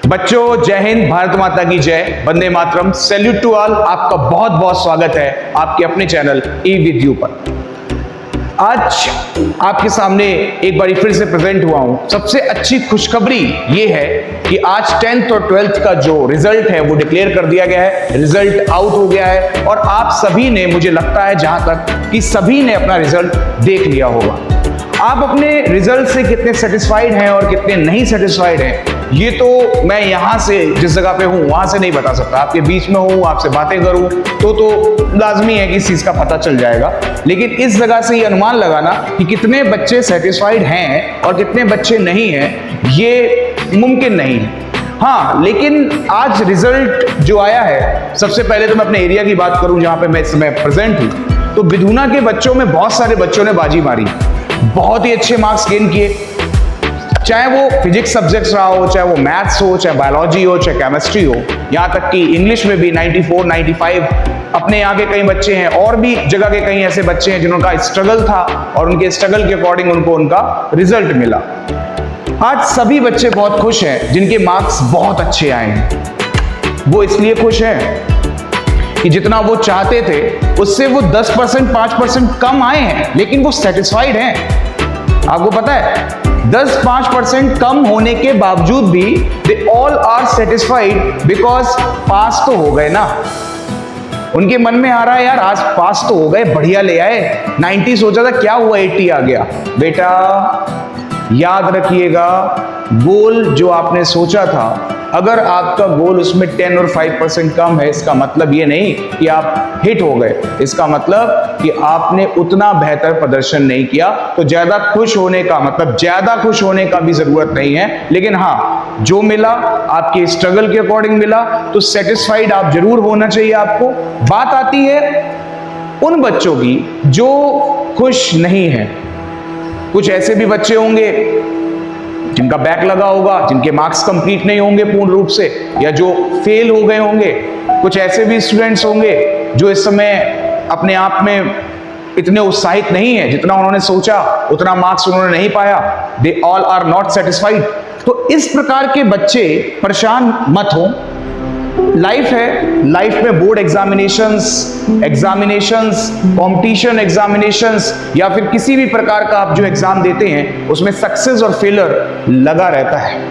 बच्चों, जय हिंद, भारत माता की जय, Vande Mataram, salute to all. आपका बहुत बहुत स्वागत है आपके अपने चैनल ई विद यू पर। आज आपके सामने एक बार फिर से प्रेजेंट हुआ हूं। सबसे अच्छी खुशखबरी ये है कि आज 10th और 12th का जो रिजल्ट है वो डिक्लेयर कर दिया गया है, रिजल्ट आउट हो गया है और आप सभी ने, मुझे लगता है जहां तक कि सभी ने अपना रिजल्ट देख लिया होगा। आप अपने रिजल्ट से कितने सेटिस्फाइड हैं और कितने नहीं सेटिस्फाइड हैं, ये तो मैं यहाँ से जिस जगह पे हूँ वहां से नहीं बता सकता। आपके बीच में हूँ, आपसे बातें करूँ तो लाजमी है कि इस चीज का पता चल जाएगा। लेकिन इस जगह से ये अनुमान लगाना कि कितने बच्चे सेटिस्फाइड हैं और कितने बच्चे नहीं हैं, ये मुमकिन नहीं है। हाँ, लेकिन आज रिजल्ट जो आया है, सबसे पहले तो मैं अपने एरिया की बात करूं जहां पे मैं इस समय प्रेजेंट हूं, तो बिधुना के बच्चों में बहुत सारे बच्चों ने बाजी मारी, बहुत ही अच्छे मार्क्स गेन किए। चाहे वो फिजिक्स सब्जेक्ट्स रहा हो, चाहे वो मैथ्स हो, चाहे बायोलॉजी हो, चाहे केमिस्ट्री हो, यहाँ तक कि इंग्लिश में भी 94, 95। अपने यहाँ के कई बच्चे हैं और भी जगह के कई ऐसे बच्चे हैं जिनका स्ट्रगल था और उनके स्ट्रगल के अकॉर्डिंग उनको उनका रिजल्ट मिला। आज सभी बच्चे बहुत खुश हैं जिनके मार्क्स बहुत अच्छे आए हैं। वो इसलिए खुश हैं कि जितना वो चाहते थे उससे वो 10%, 5% कम आए हैं, लेकिन वो सेटिस्फाइड हैं। आपको पता है, 10-5% कम होने के बावजूद भी they all are satisfied because pass तो हो गए ना। उनके मन में आ रहा है यार आज पास तो हो गए, बढ़िया ले आए। 90 सोचा था, क्या हुआ 80 आ गया। बेटा याद रखिएगा, गोल जो आपने सोचा था, अगर आपका गोल उसमें 10 और 5% कम है, इसका मतलब ये नहीं कि आप हिट हो गए। इसका मतलब कि आपने उतना बेहतर प्रदर्शन नहीं किया। तो ज्यादा खुश होने का मतलब ज्यादा खुश होने का भी जरूरत नहीं है, लेकिन हाँ, जो मिला आपके स्ट्रगल के अकॉर्डिंग मिला तो सेटिस्फाइड आप जरूर होना चाहिए आपको। बात आती है उन बच्चों की जो खुश नहीं है। कुछ ऐसे भी बच्चे होंगे जिनका बैक लगा होगा, जिनके मार्क्स कंप्लीट नहीं होंगे पूर्ण रूप से, या जो फेल हो गए होंगे। कुछ ऐसे भी स्टूडेंट्स होंगे जो इस समय अपने आप में इतने उत्साहित नहीं है, जितना उन्होंने सोचा उतना मार्क्स उन्होंने नहीं पाया। They all are not satisfied. तो इस प्रकार के बच्चे परेशान मत हो। लाइफ है, लाइफ में बोर्ड एग्जामिनेशंस, कंपटीशन एग्जामिनेशंस या फिर किसी भी प्रकार का आप जो एग्जाम देते हैं उसमें सक्सेस और फेलियर लगा रहता है।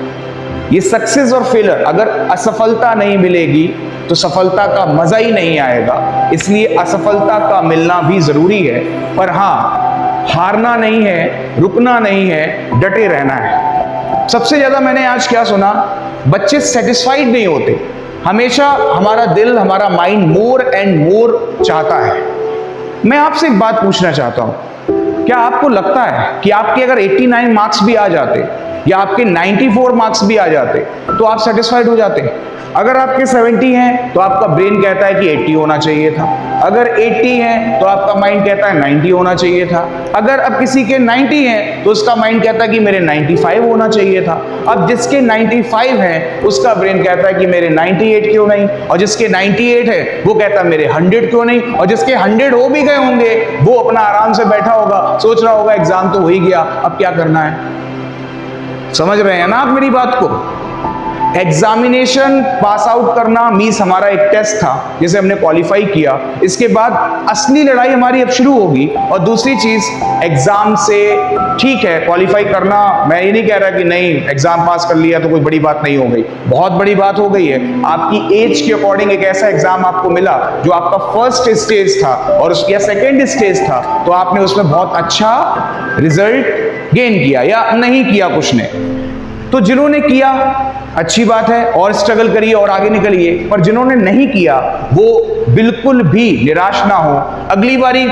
ये सक्सेस और फेलियर, अगर असफलता नहीं मिलेगी तो सफलता का मजा ही नहीं आएगा। इसलिए असफलता का मिलना भी जरूरी है, पर हाँ, हारना नहीं है, रुकना नहीं है, डटे रहना है। सबसे ज्यादा मैंने आज क्या सुना, बच्चे सेटिस्फाइड नहीं होते। हमेशा हमारा दिल, हमारा माइंड मोर एंड मोर चाहता है। मैं आपसे एक बात पूछना चाहता हूं, क्या आपको लगता है कि आपके अगर 89 मार्क्स भी आ जाते या आपके 94 मार्क्स भी आ जाते तो आप सेटिस्फाइड हो जाते? अगर आपके 70 हैं तो आपका ब्रेन कहता है कि 80 होना चाहिए था। अगर 80 है तो आपका माइंड कहता है 90 होना चाहिए था। अगर अब किसी के 90 हैं तो उसका माइंड कहता है कि मेरे 95 होना चाहिए था। अब जिसके 95 है उसका ब्रेन कहता है कि मेरे 98 क्यों नहीं, और जिसके 98 है वो कहता है मेरे 100 क्यों नहीं, और जिसके 100 हो भी गए होंगे वो अपना आराम से बैठा होगा, सोच रहा होगा एग्जाम तो हो ही गया, अब क्या करना है। समझ रहे हैं ना आप मेरी बात को? एग्जामिनेशन पास आउट करना मीन्स हमारा एक टेस्ट था जिसे हमने क्वालिफाई किया। इसके बाद असली लड़ाई हमारी अब शुरू होगी। और दूसरी चीज, एग्जाम से ठीक है क्वालिफाई करना, मैं ये नहीं कह रहा कि नहीं एग्जाम पास कर लिया तो कोई बड़ी बात नहीं हो गई, बहुत बड़ी बात हो गई है। आपकी एज के अकॉर्डिंग एक ऐसा एग्जाम आपको मिला जो आपका फर्स्ट स्टेज था और या सेकेंड स्टेज था, तो आपने उसमें बहुत अच्छा रिजल्ट गेन किया या नहीं किया कुछ ने। तो जिन्होंने किया अच्छी बात है और स्ट्रगल करिए और आगे निकलिए, पर जिन्होंने नहीं किया वो बिल्कुल भी निराश ना हो। अगली बारी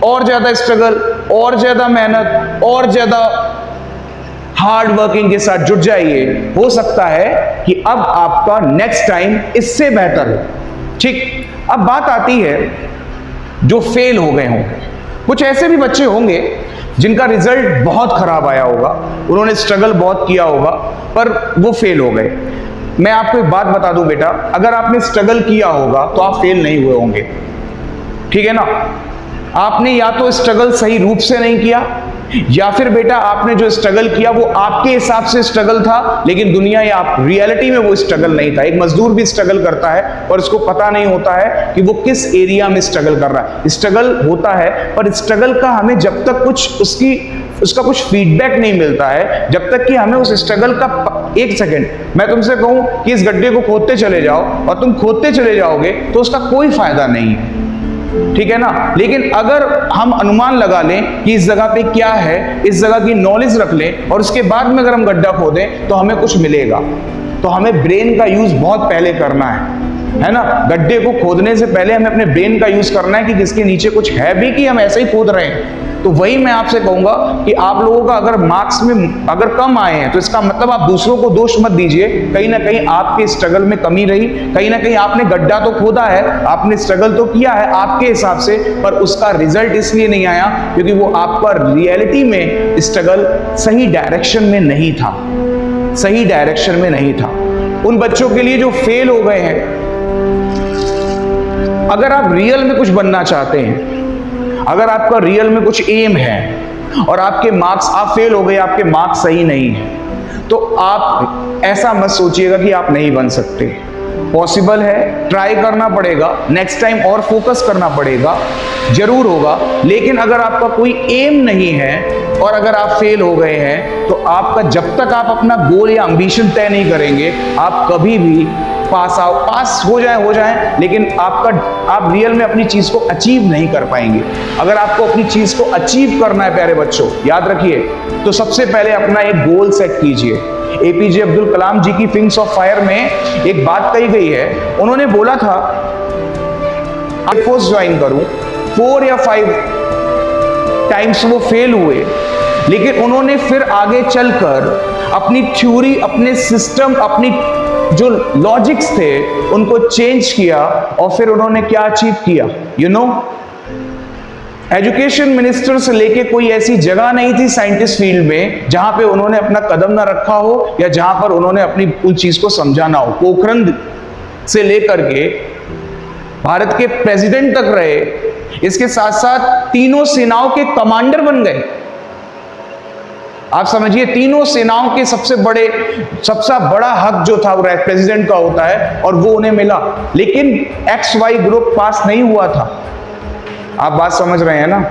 और ज्यादा स्ट्रगल, और ज्यादा मेहनत, और ज्यादा हार्ड वर्किंग के साथ जुट जाइए। हो सकता है कि अब आपका नेक्स्ट टाइम इससे बेहतर हो। ठीक, अब बात आती है जो फेल हो गए होंगे। कुछ ऐसे भी बच्चे होंगे जिनका रिजल्ट बहुत खराब आया होगा, उन्होंने स्ट्रगल बहुत किया होगा पर वो फेल हो गए। मैं आपको एक बात बता दूं बेटा, अगर आपने स्ट्रगल किया होगा तो आप फेल नहीं हुए होंगे, ठीक है ना। आपने या तो स्ट्रगल सही रूप से नहीं किया या फिर बेटा आपने जो स्ट्रगल किया वो आपके हिसाब से स्ट्रगल था, लेकिन दुनिया या रियलिटी में वो स्ट्रगल नहीं था। एक मजदूर भी स्ट्रगल करता है और उसको पता नहीं होता है कि वो किस एरिया में स्ट्रगल कर रहा है। स्ट्रगल होता है पर स्ट्रगल का हमें जब तक कुछ उसका कुछ फीडबैक नहीं मिलता है, जब तक कि हमें उस स्ट्रगल का एक सेकेंड मैं तुमसे कहूं कि इस गड्ढे को खोदते चले जाओ और तुम खोदते चले जाओगे तो उसका कोई फायदा नहीं है, ठीक है ना। लेकिन अगर हम अनुमान लगा लें कि इस जगह पे क्या है, इस जगह की नॉलेज रख लें और उसके बाद में अगर हम गड्ढा खोदें तो हमें कुछ मिलेगा, तो हमें ब्रेन का यूज बहुत पहले करना है ना। गड्ढे को खोदने से पहले हमें अपने ब्रेन का यूज करना है कि जिसके नीचे कुछ है भी कि हम ऐसे ही खोद रहे हैं। तो वही मैं आपसे कहूंगा कि आप लोगों का अगर मार्क्स में अगर कम आए हैं तो इसका मतलब आप दूसरों को दोष मत दीजिए। कहीं ना कहीं आपके स्ट्रगल में कमी रही, कहीं ना कहीं आपने गड्ढा तो खोदा है, आपने स्ट्रगल तो किया है आपके हिसाब से, पर उसका रिजल्ट इसलिए नहीं आया क्योंकि वो आपका रियलिटी में स्ट्रगल सही डायरेक्शन में नहीं था, सही डायरेक्शन में नहीं था। उन बच्चों के लिए जो फेल हो गए हैं, अगर आप रियल में कुछ बनना चाहते हैं, अगर आपका रियल में कुछ एम है और आपके मार्क्स, आप फेल हो गए, आपके मार्क्स सही नहीं है, तो आप ऐसा मत सोचिएगा कि आप नहीं बन सकते। पॉसिबल है, ट्राई करना पड़ेगा, नेक्स्ट टाइम और फोकस करना पड़ेगा, जरूर होगा। लेकिन अगर आपका कोई एम नहीं है और अगर आप फेल हो गए हैं तो आपका, जब तक आप अपना गोल या एम्बिशन तय नहीं करेंगे, आप कभी भी पास हो जाए लेकिन आप रियल में अपनी चीज को अचीव नहीं कर पाएंगे। अगर आपको अपनी चीज को अचीव करना है प्यारे बच्चों, याद रखिए, तो सबसे पहले अपना एक गोल सेट कीजिए। एपीजे अब्दुल कलाम जी की विंग्स ऑफ फायर में एक बात कही गई है, उन्होंने बोला था एयरफोर्स ज्वाइन करूं, 4 या 5 टाइम्स वो फेल हुए, लेकिन उन्होंने फिर आगे चलकर अपनी थ्योरी, अपने सिस्टम, अपनी जो लॉजिक्स थे उनको चेंज किया और फिर उन्होंने क्या अचीव किया, यू नो। एजुकेशन मिनिस्टर से लेके कोई ऐसी जगह नहीं थी साइंटिस्ट फील्ड में जहां पे उन्होंने अपना कदम ना रखा हो या जहां पर उन्होंने अपनी उस चीज को समझाना हो। पोखरण से लेकर के भारत के प्रेसिडेंट तक रहे, इसके साथ साथ तीनों सेनाओं के कमांडर बन गए। आप समझिए, तीनों सेनाओं के सबसे बड़ा हक जो था वो प्रेसिडेंट का होता है और वो उन्हें मिला, लेकिन XY ग्रुप पास नहीं हुआ था। आप बात समझ रहे हैं ना।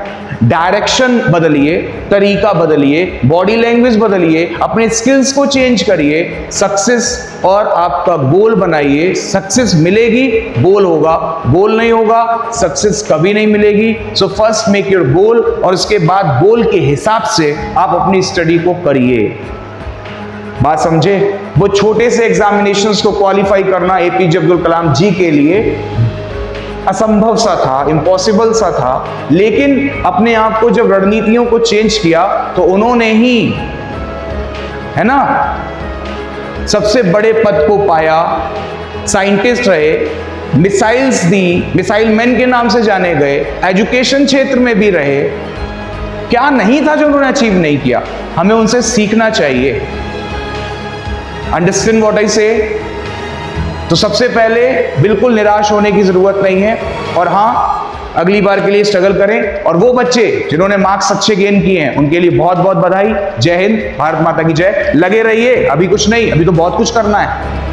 डायरेक्शन बदलिए, तरीका बदलिए, बॉडी लैंग्वेज बदलिए, अपने स्किल्स को चेंज करिए, सक्सेस और आपका गोल बनाइए। सक्सेस मिलेगी, गोल होगा, गोल नहीं होगा, सक्सेस कभी नहीं मिलेगी। So first make your goal और उसके बाद गोल के हिसाब से आप अपनी स्टडी को करिए। बात समझे। वो छोटे से एग्जामिनेशंस को क्वालिफाई करना एपीजे अब्दुल कलाम जी के लिए असंभव सा था, इम्पॉसिबल सा था, लेकिन अपने आप को जब रणनीतियों को चेंज किया तो उन्होंने ही, है ना, सबसे बड़े पद को पाया। साइंटिस्ट रहे, मिसाइल्स दी, मिसाइल मैन के नाम से जाने गए, एजुकेशन क्षेत्र में भी रहे। क्या नहीं था जो उन्होंने अचीव नहीं किया। हमें उनसे सीखना चाहिए। अंडरस्टैंड व्हाट आई से। तो सबसे पहले बिल्कुल निराश होने की जरूरत नहीं है, और हाँ, अगली बार के लिए स्ट्रगल करें। और वो बच्चे जिन्होंने मार्क्स अच्छे गेन किए हैं उनके लिए बहुत बहुत बधाई। जय हिंद, भारत माता की जय। लगे रहिए, अभी कुछ नहीं, अभी तो बहुत कुछ करना है।